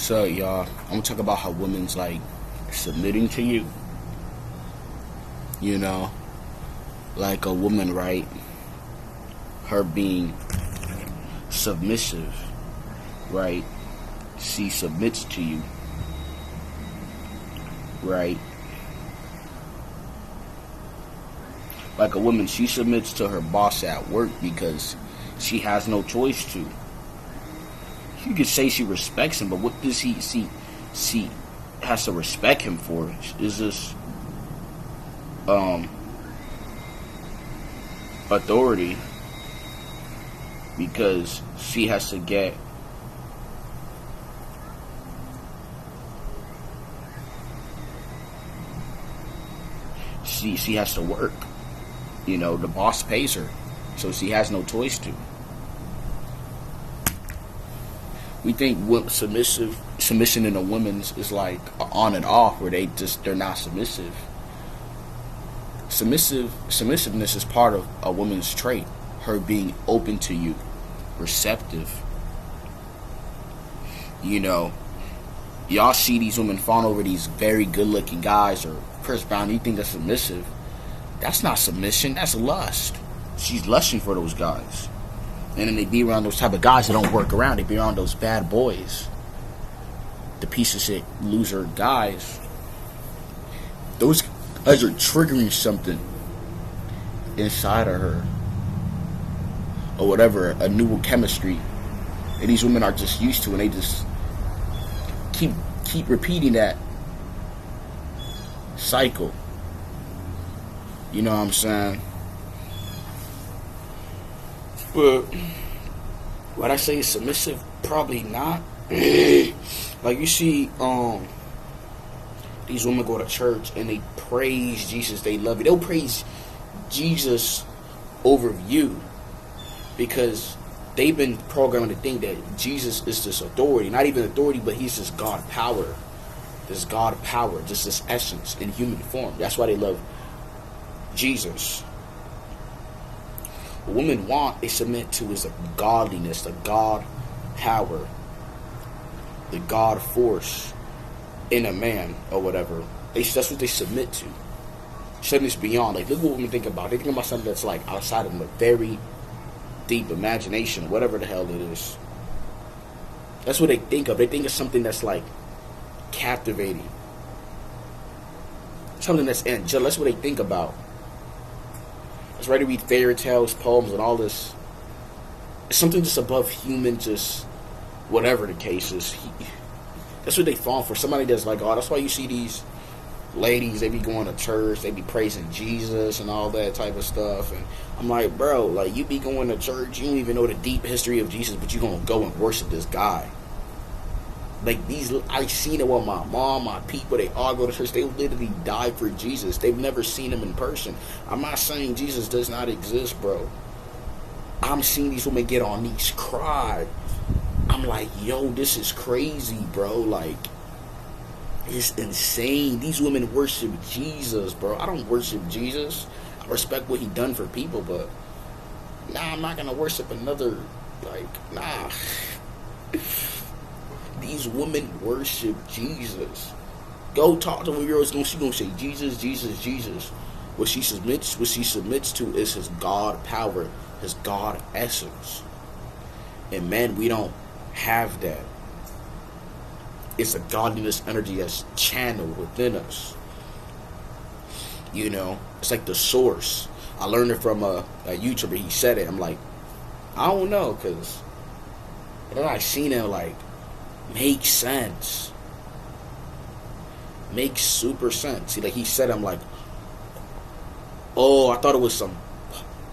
So, y'all, I'm gonna talk about how women's like submitting to you. You know, like a woman, right? Her being submissive, right? She submits to you, right? Like a woman, she submits to her boss at work because she has no choice to. You could say she respects him, but what does he see? She has to respect him for. Is this authority? Because she has to get she has to work. You know, the boss pays her, so she has no choice to. We think submission in a woman's is like on and off, where they're not submissive. Submissiveness is part of a woman's trait. Her being open to you, receptive. You know, y'all see these women fawn over these very good-looking guys, or Chris Brown. You think that's submissive? That's not submission. That's lust. She's lusting for those guys. And then they be around those type of guys that don't work around. They be around those bad boys. The piece of shit loser guys. Those guys are triggering something inside of her. Or whatever, a new chemistry. And these women are just used to, and they just keep repeating that cycle. You know what I'm saying? But what I say is submissive, probably not. Like you see, these women go to church and they praise Jesus. They love you. They'll praise Jesus over you because they've been programmed to think that Jesus is this authority. Not even authority, but he's this God power. This God power, just this essence in human form. That's why they love Jesus. What women want, they submit to, is the godliness, the God power, the God force in a man or whatever. That's what they submit to. Something that's beyond. Like, look what women think about. They think about something that's like outside of them, a very deep imagination, whatever the hell it is. That's what they think of. They think of something that's like captivating. Something that's angelic. That's what they think about. It's ready to read fairy tales, poems, and all this. It's something just above human, just whatever the case is. That's what they fall for. Somebody that's like, oh, that's why you see these ladies, they be going to church, they be praising Jesus and all that type of stuff. And I'm like, bro, like, you be going to church, you don't even know the deep history of Jesus, but you gonna go and worship this guy. Like, I seen it with my mom, my people, they all go to church. They literally die for Jesus. They've never seen him in person. I'm not saying Jesus does not exist, bro. I'm seeing these women get on knees, cry. I'm like, yo, this is crazy, bro. Like, it's insane. These women worship Jesus, bro. I don't worship Jesus. I respect what he done for people, but I'm not gonna worship another, like, nah. These women worship Jesus. Go talk to a girl. She's gonna say Jesus, Jesus, Jesus. What she submits to is his God power, his God essence. And man, we don't have that. It's a godliness energy that's channeled within us. You know, it's like the source. I learned it from a YouTuber. He said it. I'm like, I don't know, because then I seen it like, makes sense. Makes super sense. See, like he said, I'm like, oh, I thought it was some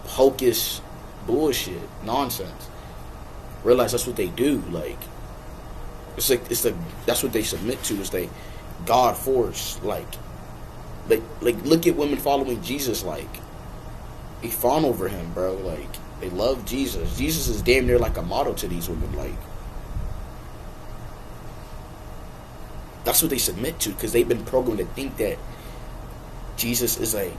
hocus bullshit nonsense. Realize that's what they do. Like, it's like that's what they submit to, is they God force. Like look at women following Jesus. Like, they fawn over him, bro. Like, they love Jesus. Jesus is damn near like a model to these women. Like, that's what they submit to, because they've been programmed to think that Jesus is a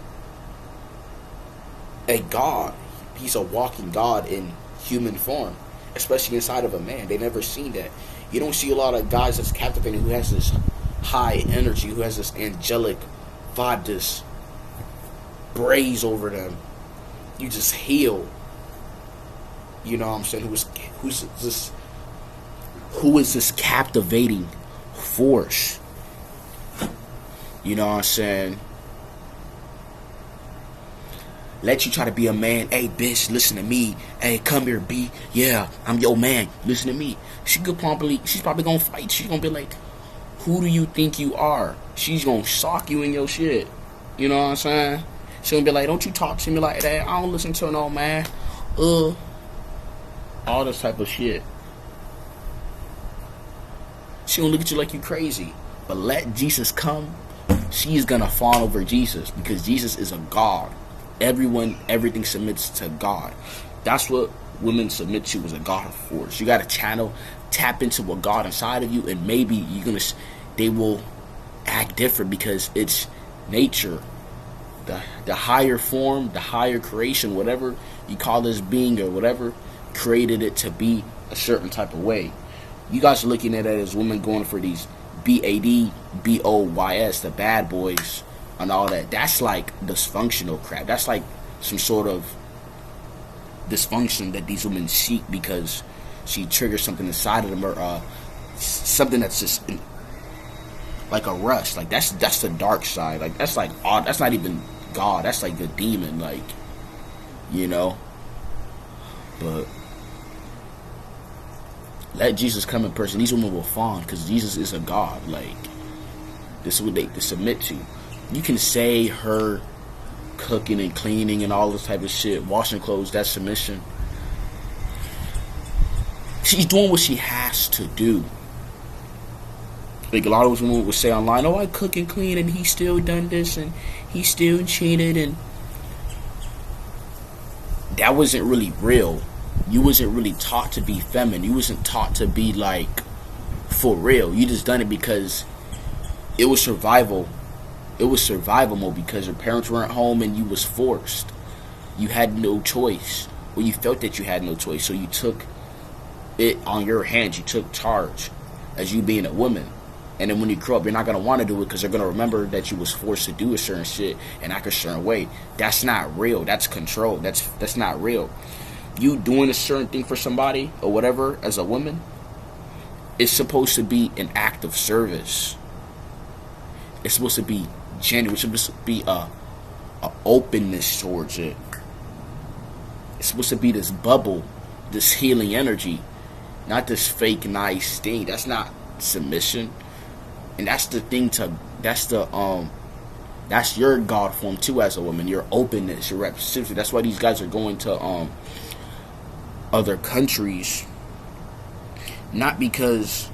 God. He's a walking God in human form, especially inside of a man. They never seen that. You don't see a lot of guys that's captivating who has this high energy, who has this angelic vibe, this braze over them. You just heal. You know what I'm saying? Who is this captivating force? You know what I'm saying? Let you try to be a man. Hey, bitch, listen to me. Hey, come here, B. Yeah, I'm your man. Listen to me. She's probably gonna fight. She's gonna be like, who do you think you are? She's gonna sock you in your shit. You know what I'm saying? She's gonna be like, don't you talk to me like that. I don't listen to no man. All this type of shit. She gonna look at you like you crazy. But let Jesus come. She's gonna fawn over Jesus, because Jesus is a God. Everything submits to God. That's what women submit to, is a God force. You gotta tap into a God inside of you, and maybe they will act different, because it's nature. The higher form, the higher creation, whatever you call this being or whatever, created it to be a certain type of way. You guys are looking at it as women going for these BAD, BOYS, the bad boys, and all that. That's like dysfunctional crap. That's like some sort of dysfunction that these women seek, because she triggers something inside of them, or something that's just like a rush. Like that's the dark side. Like that's like odd. That's not even God. That's like a demon. Like, you know. But let Jesus come in person. These women will fawn, because Jesus is a God. Like, this is what they submit to. You can say her cooking and cleaning and all this type of shit, washing clothes, that's submission. She's doing what she has to do. Like a lot of those women would say online, oh, I cook and clean and he still done this and he still cheated, and that wasn't really real. You wasn't really taught to be feminine. You wasn't taught to be like for real. You just done it because it was survival. It was survival mode, because your parents weren't home and you was forced. You had no choice. Well, you felt that you had no choice, so you took it on your hands. You took charge as you being a woman. And then when you grow up, you're not going to want to do it, because they're going to remember that you was forced to do a certain shit and act a certain way. That's not real. That's control. That's not real. You doing a certain thing for somebody or whatever as a woman, it's supposed to be an act of service. It's supposed to be genuine. It's supposed to be a openness towards it. It's supposed to be this bubble, this healing energy, not this fake nice thing. That's not submission. And that's the thing that's your God form too as a woman. Your openness, your receptivity. That's why these guys are going to other countries, not because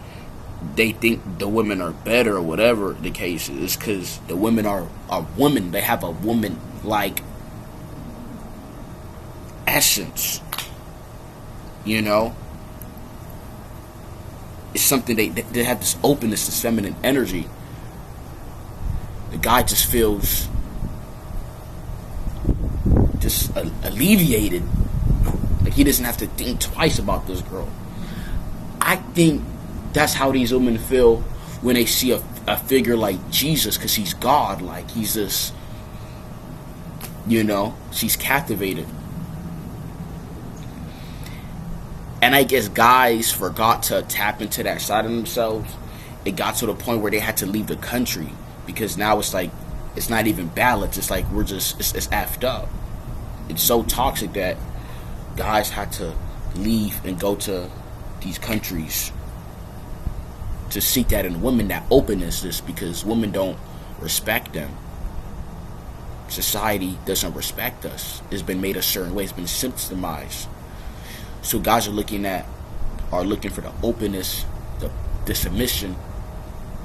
they think the women are better or whatever the case is, because the women are women. They have a woman like essence, you know. It's something they have this openness, this feminine energy. The guy just feels just alleviated. Like he doesn't have to think twice about this girl. I think that's how these women feel when they see a figure like Jesus, because he's God. Like he's this, you know, she's captivated. And I guess guys forgot to tap into that side of themselves. It got to the point where they had to leave the country, because now it's like, it's not even balanced. It's like it's effed up. It's so toxic that guys had to leave and go to these countries to seek that in women, that openness, just because women don't respect them. Society doesn't respect us. It's been made a certain way. It's been systemized. So guys are looking for the openness, the submission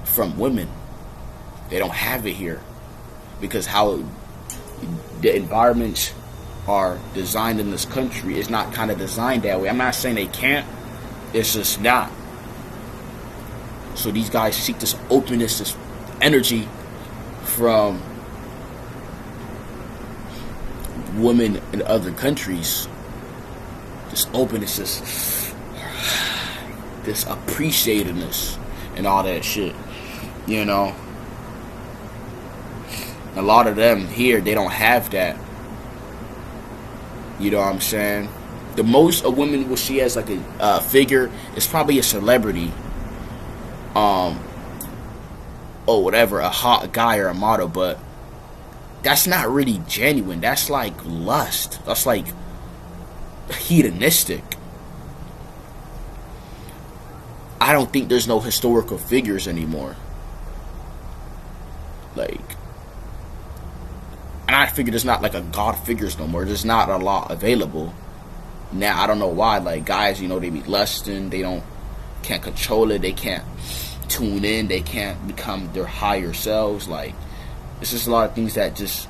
from women. They don't have it here, because how the environments are designed in this country is not kind of designed that way. I'm not saying they can't. It's just not. So these guys seek this openness, this energy from women in other countries. This openness, this appreciativeness and all that shit. You know, a lot of them here, they don't have that. You know what I'm saying? The most a woman will see as like a figure is probably a celebrity, or whatever, a hot guy or a model, but that's not really genuine. That's like lust. That's like hedonistic. I don't think there's no historical figures anymore. Like, and I figure there's not like a god figures no more. There's not a lot available. Now, I don't know why. Like, guys, you know, they be lusting. They can't control it. They can't tune in. They can't become their higher selves. Like, it's just a lot of things that just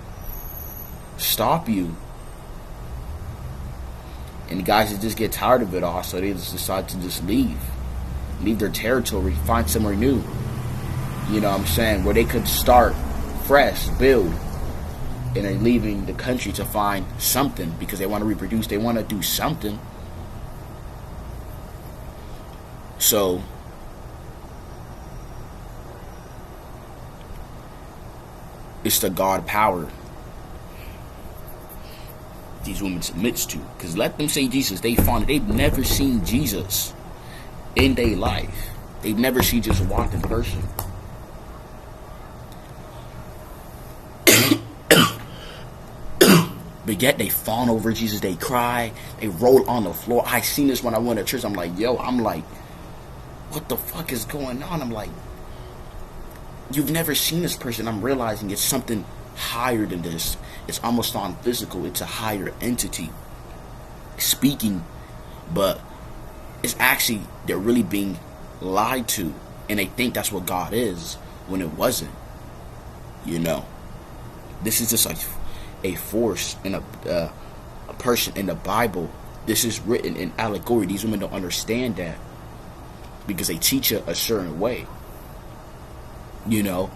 stop you. And guys that just get tired of it all, so they just decide to just leave their territory, find somewhere new. You know what I'm saying? Where they could start fresh, build. And they're leaving the country to find something because they want to reproduce. They want to do something. So, it's the God power these women submits to. Because let them say Jesus, they found it. They've never seen Jesus in their life. They've never seen Jesus walk in person. But yet they fawn over Jesus, they cry, they roll on the floor. I seen this when I went to church. I'm like, what the fuck is going on? I'm like, you've never seen this person. I'm realizing it's something higher than this. It's almost non-physical. It's a higher entity speaking, but it's actually, they're really being lied to, and they think that's what God is when it wasn't. You know, this is just like a force in a person in the Bible. This is written in allegory. These women don't understand that because they teach it a certain way. You know,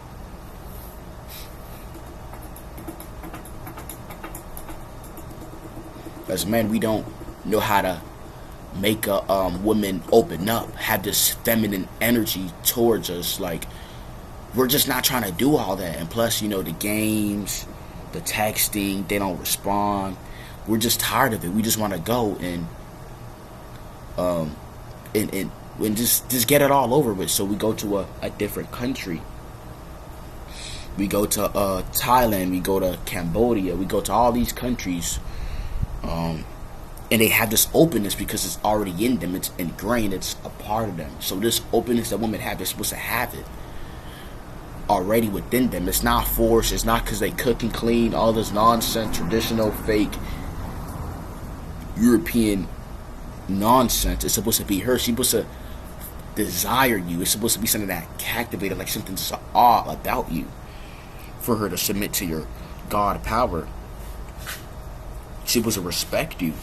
as men, we don't know how to make a woman open up, have this feminine energy towards us. Like, we're just not trying to do all that. And plus, you know, the games, the texting, they don't respond. We're just tired of it. We just want to go and just get it all over with. So we go to a different country. We go to Thailand. We go to Cambodia. We go to all these countries, and they have this openness because it's already in them. It's ingrained. It's a part of them. So this openness that women have, they're supposed to have it already within them. It's not forced. It's not because they cook and clean, all this nonsense, traditional, fake, European nonsense. It's supposed to be her. She's supposed to desire you. It's supposed to be something that captivated, like something just awe about you, for her to submit to your God power. She's supposed to respect you.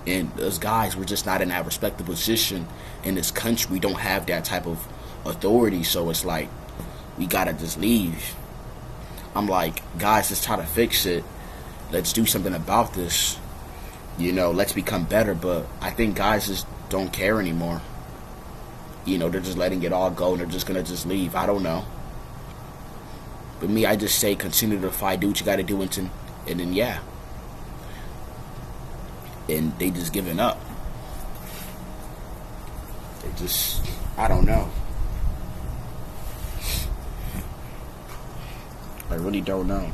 And us guys, we're just not in that respected position in this country. We don't have that type of authority, so it's like we gotta just leave. I'm like, guys, let's try to fix it. Let's do something about this. You know, let's become better. But I think guys just don't care anymore. You know, they're just letting it all go and they're just gonna just leave. I don't know. But me, I just say continue to fight, do what you gotta do, and then yeah. And they just giving up. They just, I don't know. I really don't know.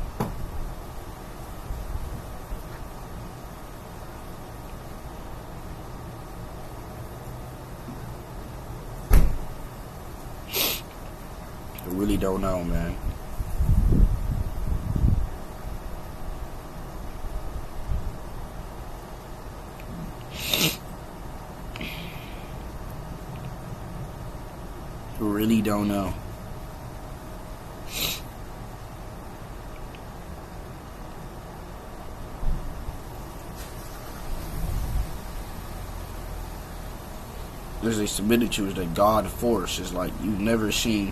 I really don't know, man. I really don't know. As they submitted to is the God force. It's like you've never seen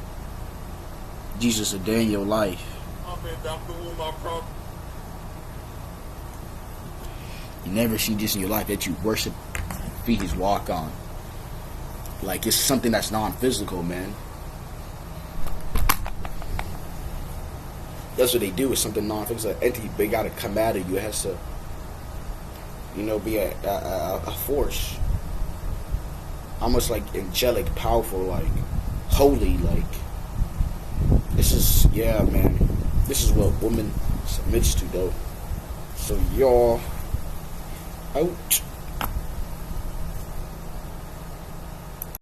Jesus a day in your life. You never see Jesus in your life that you worship, feet his walk on. Like, it's something that's non-physical, man. That's what they do. It's something non-physical. It's an entity. They gotta come out of you. It has to, be a force. Almost like angelic, powerful, like holy. Like, this is, yeah, man. This is what woman submits to, though. So y'all out.